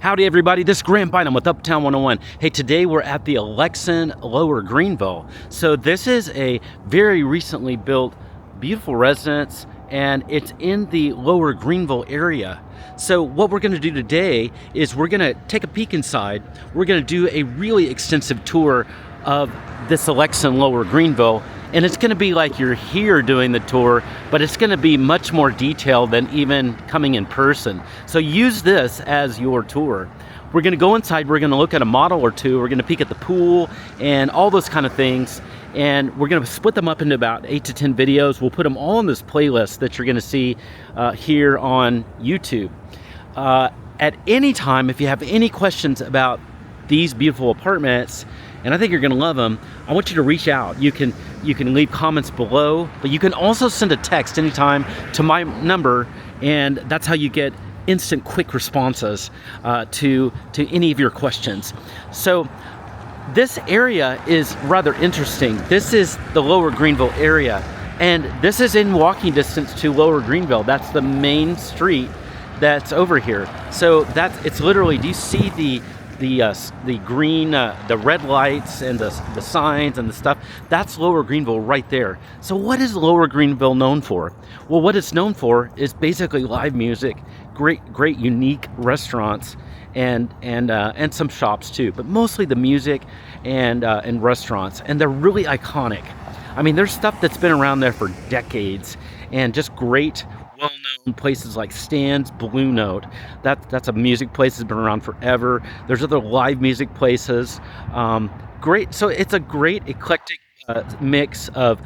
Howdy everybody, this is Graham Bynum with Uptown 101. Hey, today we're at the Alexan Lower Greenville. So this is a very recently built, beautiful residence, and it's in the Lower Greenville area. So what we're gonna do today is we're gonna take a peek inside. We're gonna do a really extensive tour of this Alexan Lower Greenville, and it's gonna be like you're here doing the tour, but it's gonna be much more detailed than even coming in person. So use this as your tour. We're gonna go inside, we're gonna look at a model or two, we're gonna peek at the pool and all those kind of things. And we're gonna split them up into about 8 to 10 videos. We'll put them all in this playlist that you're gonna see here on YouTube. At any time, if you have any questions about these beautiful apartments, and I think you're gonna love them, I want you to reach out. You can leave comments below, but you can also send a text anytime to my number, and that's how you get instant, quick responses to any of your questions. So this area is rather interesting. This is the Lower Greenville area, and this is in walking distance to Lower Greenville. That's the main street that's over here. So it's literally, do you see the green, the red lights and the signs and the stuff? That's Lower Greenville right there. So what is Lower Greenville known for? Well, what it's known for is basically live music, great unique restaurants, and some shops too, but mostly the music and restaurants, and they're really iconic. I mean, there's stuff that's been around there for decades, and just great, well-known places like Stan's Blue Note. That's a music place that's been around forever. There's other live music places. Great. So it's a great eclectic mix of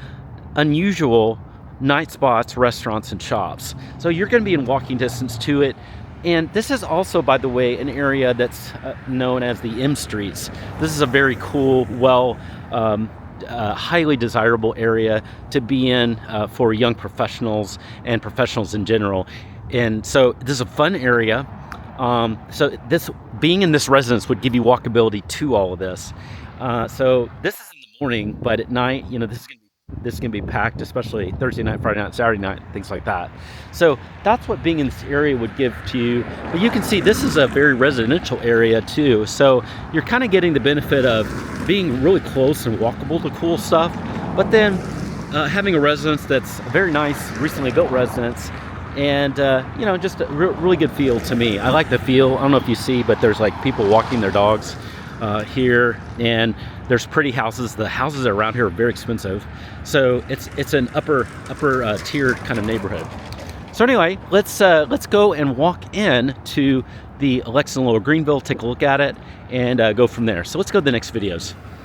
unusual night spots, restaurants, and shops. So you're going to be in walking distance to it. And this is also, by the way, an area that's known as the M Streets. This is a very cool, highly desirable area to be in for young professionals and professionals in general. And so this is a fun area. So being in this residence would give you walkability to all of this. So this is in the morning, but at night, you know, this is gonna be packed, especially Thursday night, Friday night, Saturday night, things like that. So that's what being in this area would give to you. But you can see this is a very residential area too. So you're kind of getting the benefit of being really close and walkable to cool stuff, but then having a residence that's a very nice, recently built residence, and you know, just a really good feel to me. I like the feel. I don't know if you see, but there's like people walking their dogs here, and there's pretty houses. The houses around here are very expensive, so it's an upper tier kind of neighborhood. So anyway, let's go and walk in to the Alexan Lower Greenville, take a look at it, and go from there. So let's go to the next videos.